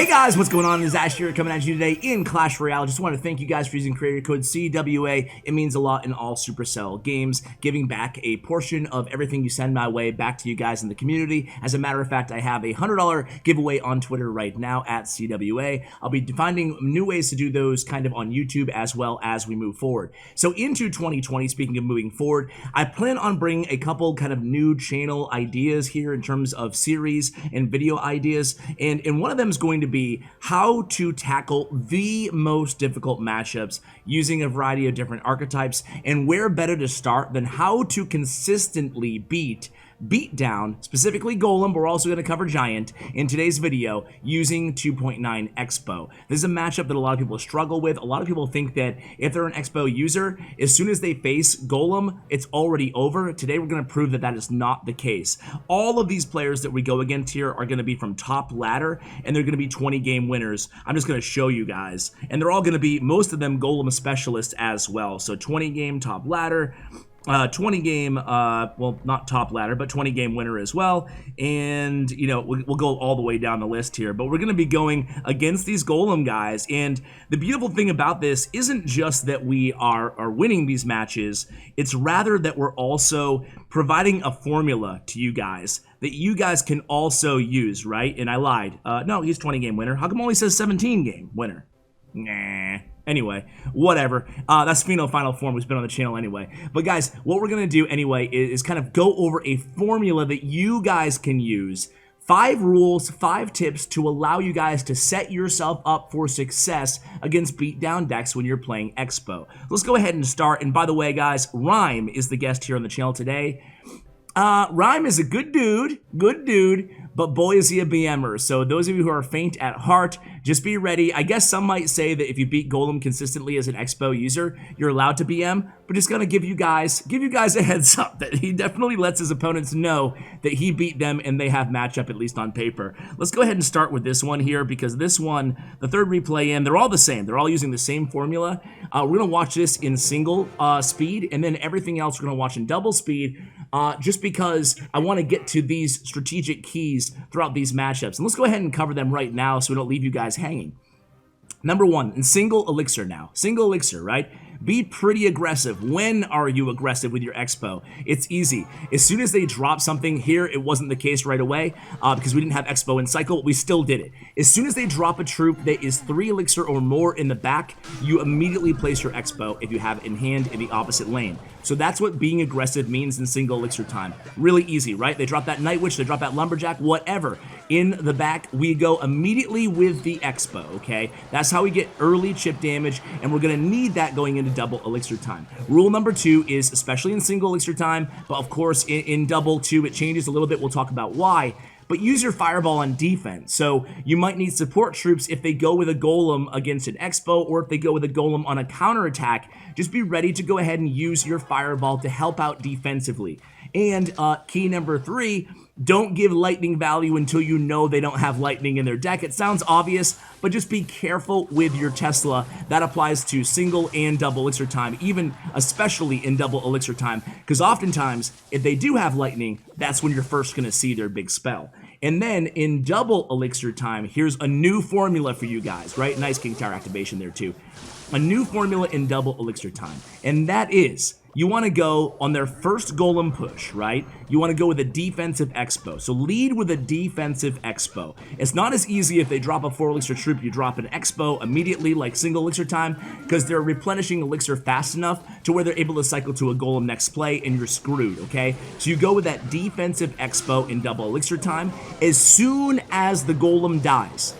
Hey guys, what's going on? This is Ash here coming at you today in Clash Royale. Just want to thank you guys for using creator code CWA. It means a lot in all Supercell games, giving back a portion of everything you send my way back to you guys in the community. As a matter of fact, I have a $100 giveaway on Twitter right now at CWA. I'll be finding new ways to do those kind of on YouTube as well as we move forward. So into 2020, speaking of moving forward, I plan on bringing a couple kind of new channel ideas here in terms of series and video ideas, and one of them is going to be how to tackle the most difficult matchups using a variety of different archetypes, and where better to start than how to consistently beat down, specifically Golem, but we're also going to cover Giant in today's video using 2.9 Xbow. This is a matchup that a lot of people struggle with. A lot of people think that if they're an Xbow user, as soon as they face Golem, it's already over. Today we're going to prove that that is not the case. All of these players that we go against here are going to be from top ladder, and they're going to be 20-game winners. I'm just going to show you guys. And they're all going to be, most of them, Golem specialists as well. So 20-game top ladder, 20-game, well, not top ladder, but 20-game winner as well. And, you know, we'll go all the way down the list here. But we're going to be going against these Golem guys. And the beautiful thing about this isn't just that we are winning these matches. It's rather that we're also providing a formula to you guys that you guys can also use, right? And I lied. No, he's 20-game winner. How come only says 17-game winner? Nah. Anyway, whatever. That's final form who's been on the channel anyway. But guys, what we're going to do anyway is kind of go over a formula that you guys can use. 5 rules, 5 tips to allow you guys to set yourself up for success against beatdown decks when you're playing Xbow. Let's go ahead and start. And by the way, guys, Rhyme is the guest here on the channel today. Rhyme is a good dude, but boy is he a BMer. So those of you who are faint at heart, just be ready. I guess some might say that if you beat Golem consistently as an Xbow user, you're allowed to BM, but just gonna give you guys a heads up that he definitely lets his opponents know that he beat them and they have matchup, at least on paper. Let's go ahead and start with this one here, because this one, the third replay in, they're all the same. They're all using the same formula. We're gonna watch this in single speed, and then everything else we're gonna watch in double speed, just because I want to get to these strategic keys throughout these matchups. And let's go ahead and cover them right now so we don't leave you guys hanging. Number 1, in single elixir now. Single elixir, right? Be pretty aggressive. When are you aggressive with your Xbow? It's easy. As soon as they drop something here, it wasn't the case right away because we didn't have Xbow in cycle. We still did it. As soon as they drop a troop that is 3 elixir or more in the back, you immediately place your Xbow if you have it in hand in the opposite lane. So that's what being aggressive means in single elixir time. Really easy, right? They drop that Night Witch, they drop that Lumberjack, whatever. In the back, we go immediately with the Xbow, okay? That's how we get early chip damage, and we're gonna need that going into double elixir time. Rule number 2 is, especially in single elixir time, but of course in double too, it changes a little bit. We'll talk about why. But use your fireball on defense. So you might need support troops if they go with a Golem against an Xbow, or if they go with a Golem on a counterattack. Just be ready to go ahead and use your fireball to help out defensively. And key number 3, don't give lightning value until you know they don't have lightning in their deck. It sounds obvious, but just be careful with your Tesla. That applies to single and double elixir time, even especially in double elixir time, because oftentimes if they do have lightning, that's when you're first going to see their big spell. And then in double elixir time, here's a new formula for you guys, right? Nice King Tower activation there too. A new formula in double elixir time, and that is, you want to go on their first Golem push, right? You want to go with a defensive Xbow. So lead with a defensive Xbow. It's not as easy if they drop a 4 elixir troop, you drop an Xbow immediately like single elixir time, because they're replenishing elixir fast enough to where they're able to cycle to a Golem next play and you're screwed, okay? So you go with that defensive Xbow in double elixir time as soon as the Golem dies.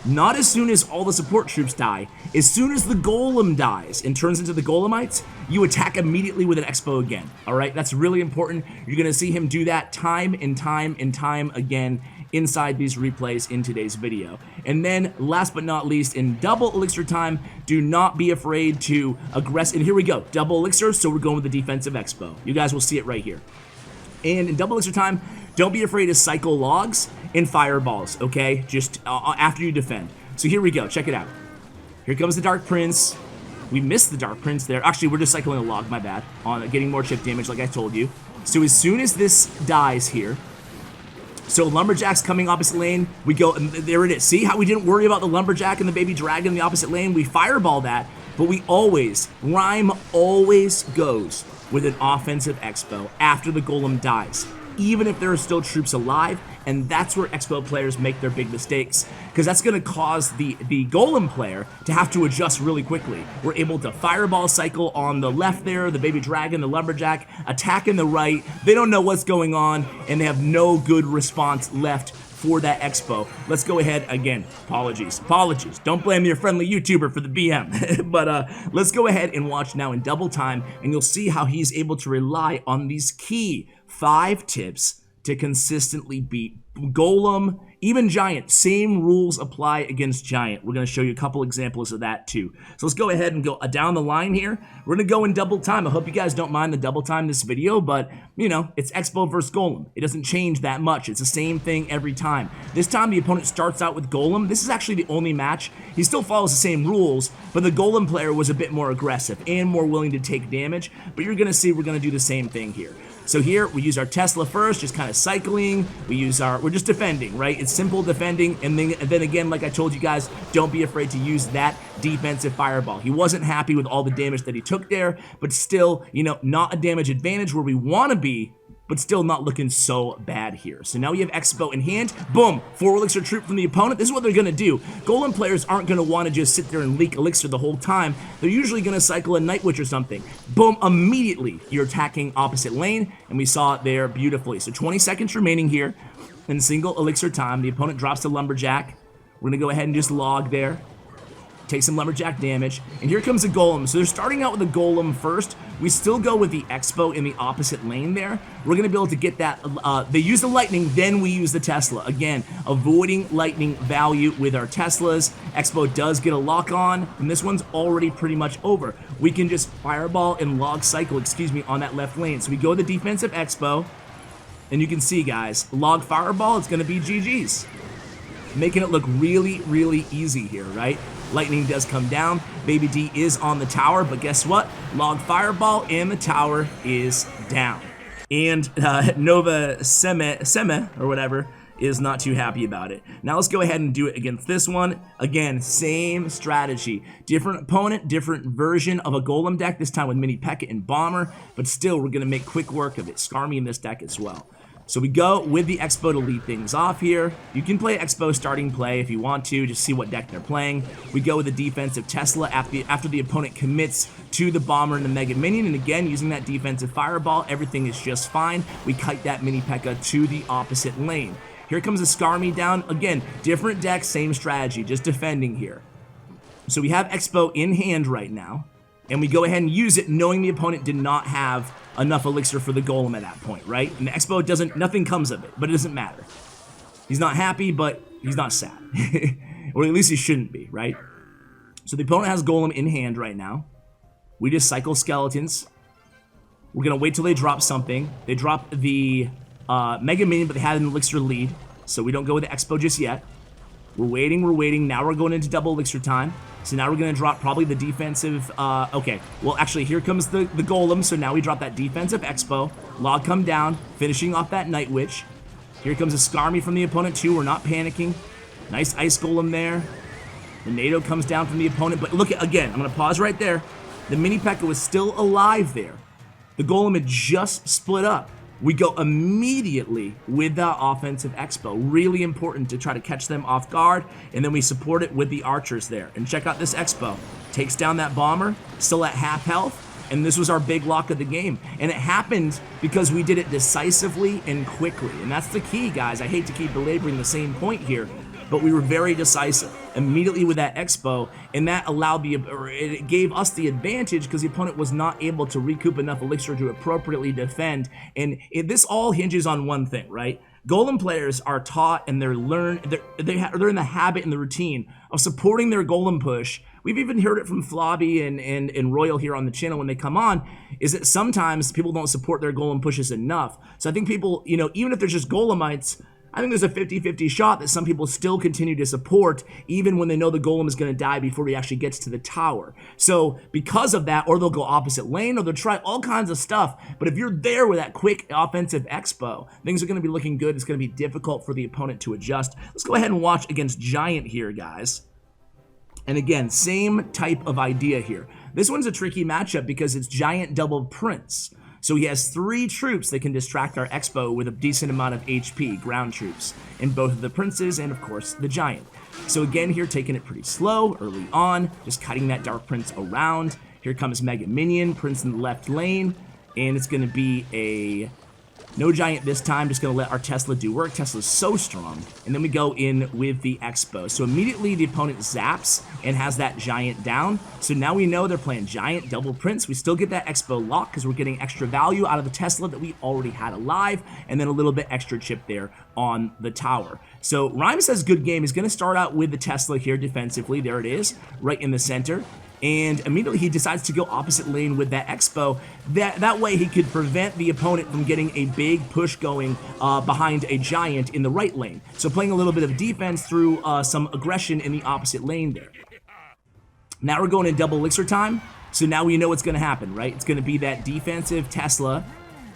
Not as soon as all the support troops die. As soon as the Golem dies and turns into the Golemites, you attack immediately with an Xbow again. All right, that's really important. You're going to see him do that time and time and time again inside these replays in today's video. And then, last but not least, in double elixir time, do not be afraid to aggress. And here we go, double elixir, so we're going with the defensive Xbow. You guys will see it right here. And in double elixir time, don't be afraid to cycle logs and fireballs, okay? Just after you defend. So here we go, check it out. Here comes the Dark Prince. We missed the Dark Prince there. Actually, we're just cycling a log, my bad, on getting more chip damage like I told you. So as soon as this dies here, So Lumberjack's coming opposite lane. We go, and there it is. See how we didn't worry about the Lumberjack and the baby dragon in the opposite lane? We fireball that, but we always, Rhyme always goes with an offensive Xbow after the Golem dies, even if there are still troops alive, and that's where Xbow players make their big mistakes, because that's going to cause the Golem player to have to adjust really quickly. We're able to fireball cycle on the left there, the baby dragon, the Lumberjack, attack in the right. They don't know what's going on, and they have no good response left for that Xbow. Let's go ahead again. Apologies. Don't blame your friendly YouTuber for the BM. But let's go ahead and watch now in double time, and you'll see how he's able to rely on these key 5 tips to consistently beat Golem, even Giant. Same rules apply against Giant. We're going to show you a couple examples of that too. So let's go ahead and go down the line here. We're going to go in double time. I hope you guys don't mind the double time this video, but you know, it's Xbow versus Golem. It doesn't change that much. It's the same thing every time. This time the opponent starts out with Golem. This is actually the only match. He still follows the same rules, but the Golem player was a bit more aggressive and more willing to take damage, but you're going to see we're going to do the same thing here. So here, we use our Tesla first, just kind of cycling. We're just defending, right? It's simple defending, and then again, like I told you guys, don't be afraid to use that defensive fireball. He wasn't happy with all the damage that he took there, but still, you know, not a damage advantage where we want to be, but still not looking so bad here. So now we have Xbow in hand. Boom, 4 elixir troop from the opponent. This is what they're going to do. Golem players aren't going to want to just sit there and leak elixir the whole time. They're usually going to cycle a Night Witch or something. Boom, immediately you're attacking opposite lane, and we saw it there beautifully. So 20 seconds remaining here in single elixir time. The opponent drops the Lumberjack. We're going to go ahead and just log there. Take some Lumberjack damage, and here comes the Golem. So they're starting out with the Golem first. We still go with the Xbow in the opposite lane there. We're going to be able to get that. They use the Lightning, then we use the Tesla. Again, avoiding Lightning value with our Teslas. Xbow does get a lock on, and this one's already pretty much over. We can just fireball and log cycle, on that left lane. So we go the defensive Xbow, and you can see, guys, log fireball, it's going to be GG's. Making it look really, really easy here, right? Lightning does come down. Baby D is on the tower, but guess what? Log fireball and the tower is down. And Nova Seme, or whatever, is not too happy about it. Now let's go ahead and do it against this one. Again, same strategy. Different opponent, different version of a Golem deck, this time with Mini P.E.K.K.A. and Bomber, but still we're gonna make quick work of it. Skarmy in this deck as well. So we go with the Xbow to lead things off here. You can play Xbow starting play if you want to, just see what deck they're playing. We go with the defensive Tesla after the opponent commits to the Bomber and the Mega Minion, and again, using that defensive Fireball, everything is just fine. We kite that Mini P.E.K.K.A. to the opposite lane. Here comes a Skarmy down. Again, different deck, same strategy, just defending here. So we have Xbow in hand right now, and we go ahead and use it knowing the opponent did not have enough elixir for the Golem at that point, right? And the Xbow nothing comes of it, but it doesn't matter. He's not happy, but he's not sad. Or at least he shouldn't be, right? So the opponent has Golem in hand right now. We just cycle skeletons. We're gonna wait till they drop something. They drop the Mega Minion, but they had an elixir lead, so we don't go with the Xbow just yet. We're waiting. Now we're going into double elixir time. So now we're going to drop probably the defensive, okay. Well, actually, here comes the Golem, so now we drop that defensive Xbow. Log come down, finishing off that Night Witch. Here comes a Skarmy from the opponent, too. We're not panicking. Nice Ice Golem there. The NATO comes down from the opponent, but look, again, I'm going to pause right there. The Mini P.E.K.K.A. was still alive there. The Golem had just split up. We go immediately with the offensive Xbow. Really important to try to catch them off guard, and then we support it with the archers there. And check out this Xbow. Takes down that Bomber, still at half health, and this was our big lock of the game. And it happened because we did it decisively and quickly, and that's the key, guys. I hate to keep belaboring the same point here, but we were very decisive immediately with that Xbow, and that allowed it gave us the advantage because the opponent was not able to recoup enough elixir to appropriately defend. And this all hinges on one thing, right? Golem players are taught and they're in the habit and the routine of supporting their Golem push. We've even heard it from Flobby and Royale here on the channel when they come on, is that sometimes people don't support their Golem pushes enough. So I think people, you know, even if there's just Golemites, I think there's a 50-50 shot that some people still continue to support even when they know the golem is going to die before he actually gets to the tower. So because of that, or they'll go opposite lane, or they'll try all kinds of stuff. But if you're there with that quick offensive Xbow, things are going to be looking good. It's going to be difficult for the opponent to adjust. Let's go ahead and watch against Giant here, guys. And again, same type of idea here. This one's a tricky matchup because it's Giant double Prince. So he has 3 troops that can distract our Xbow with a decent amount of HP, ground troops, in both of the Princes and, of course, the Giant. So again here, taking it pretty slow early on, just cutting that Dark Prince around. Here comes Mega Minion, Prince in the left lane, and it's going to be a no Giant this time, just going to let our Tesla do work. Tesla's so strong. And then we go in with the Xbow. So immediately the opponent zaps and has that Giant down. So now we know they're playing Giant, double Prince. We still get that Xbow lock because we're getting extra value out of the Tesla that we already had alive, and then a little bit extra chip there on the tower. So Rhyme says good game. He's going to start out with the Tesla here defensively. There it is, right in the center. And immediately he decides to go opposite lane with that Xbow. That way he could prevent the opponent from getting a big push going behind a Giant in the right lane. So playing a little bit of defense through some aggression in the opposite lane there. Now we're going in double elixir time. So now we know what's going to happen, right? It's going to be that defensive Tesla.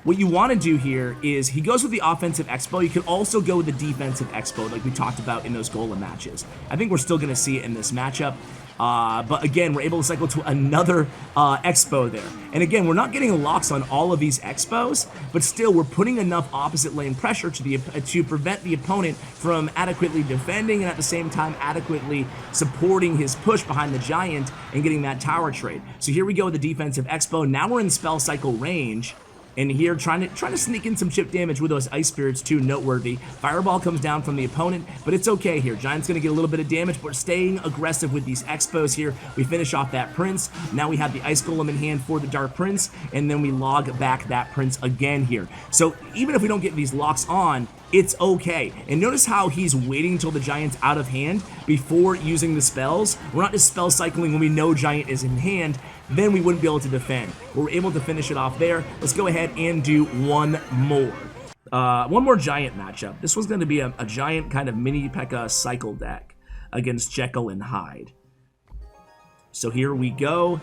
What you want to do here is he goes with the offensive Xbow. You could also go with the defensive Xbow like we talked about in those Golem matches. I think we're still going to see it in this matchup. But again, we're able to cycle to another Xbow there. And again, we're not getting locks on all of these Xbows, but still we're putting enough opposite lane pressure to prevent the opponent from adequately defending and at the same time adequately supporting his push behind the Giant and getting that tower trade. So here we go with the defensive Xbow. Now we're in spell cycle range. And here, trying to sneak in some chip damage with those Ice Spirits too, noteworthy. Fireball comes down from the opponent, but it's okay here. Giant's gonna get a little bit of damage, but we're staying aggressive with these Xbows here. We finish off that Prince. Now we have the Ice Golem in hand for the Dark Prince, and then we log back that Prince again here. So even if we don't get these locks on, it's okay. And notice how he's waiting until the Giant's out of hand before using the spells. We're not just spell cycling when we know Giant is in hand, then we wouldn't be able to defend. We're able to finish it off there. Let's go ahead and do one more. One more Giant matchup. This one's going to be a Giant kind of mini P.E.K.K.A. cycle deck against Jekyll and Hyde. So here we go.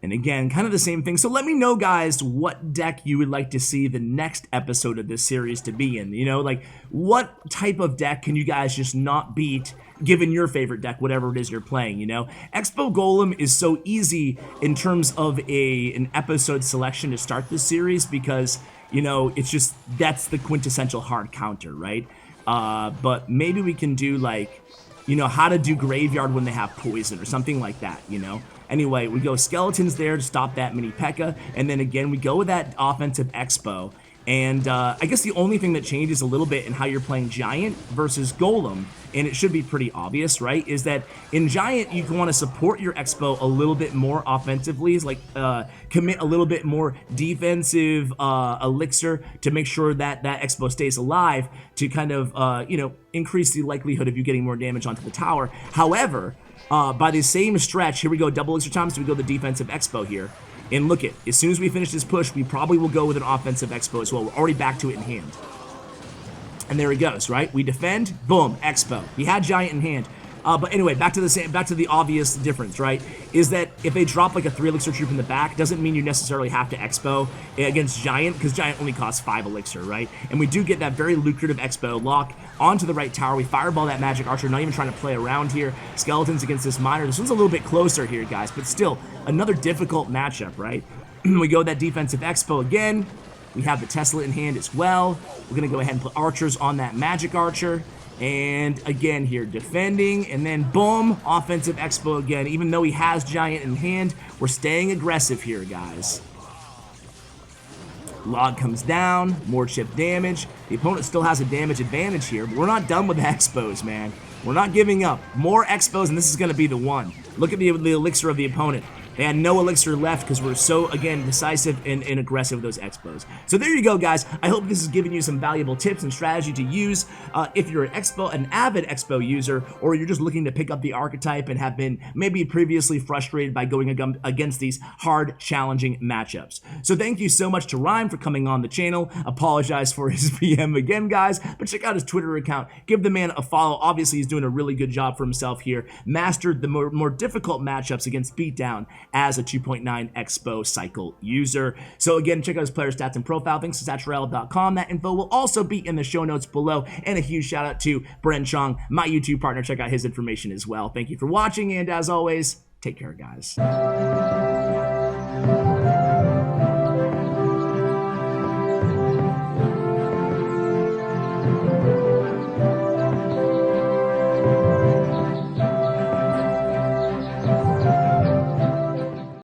And again, kind of the same thing. So let me know, guys, what deck you would like to see the next episode of this series to be in. You know, like, what type of deck can you guys just not beat, given your favorite deck, whatever it is you're playing, you know? Xbow Golem is so easy in terms of an episode selection to start this series because, you know, it's just, that's the quintessential hard counter, right? But maybe we can do, like, you know, how to do Graveyard when they have poison or something like that, you know? Anyway, we go Skeletons there to stop that mini P.E.K.K.A. And then again, we go with that offensive Xbow. And I guess the only thing that changes a little bit in how you're playing Giant versus Golem, and it should be pretty obvious, right, is that in Giant, you want to support your Xbow a little bit more offensively, is like commit a little bit more defensive elixir to make sure that that Xbow stays alive to kind of, you know, increase the likelihood of you getting more damage onto the tower. However, by the same stretch, here we go, double elixir time, so we go the defensive Xbow here. And look it, as soon as we finish this push, we probably will go with an offensive Xbow as well. We're already back to it in hand. And there he goes, right? We defend, boom, Xbow. He had Giant in hand. But anyway, back to the obvious difference, right? Is that if they drop like a 3 elixir troop in the back, doesn't mean you necessarily have to Xbow against Giant, because Giant only costs 5 elixir, right? And we do get that very lucrative Xbow lock onto the right tower. We fireball that Magic Archer, not even trying to play around here. Skeletons against this Miner. This one's a little bit closer here, guys, but still, another difficult matchup, right? We go that defensive Xbow again. We have the Tesla in hand as well. We're going to go ahead and put archers on that Magic Archer. And again here, defending, and then boom, offensive Xbow again. Even though he has Giant in hand, we're staying aggressive here, guys. Log comes down, more chip damage. The opponent still has a damage advantage here, but we're not done with the Xbows, man. We're not giving up. More Xbows, and this is going to be the one. Look at the elixir of the opponent. They had no elixir left because we're so, again, decisive and aggressive with those Xbows. So there you go, guys. I hope this has given you some valuable tips and strategy to use if you're an avid Xbow user, or you're just looking to pick up the archetype and have been maybe previously frustrated by going against these hard, challenging matchups. So thank you so much to Rhyme for coming on the channel. Apologize for his PM again, guys, but check out his Twitter account. Give the man a follow. Obviously, he's doing a really good job for himself here. Mastered the more difficult matchups against Beatdown as a 2.9 Xbow cycle user. So again, check out his player stats and profile. Thanks to Royale.com. That info will also be in the show notes below. And a huge shout out to Bren Chong, my YouTube partner. Check out his information as well. Thank you for watching, and as always, take care, guys.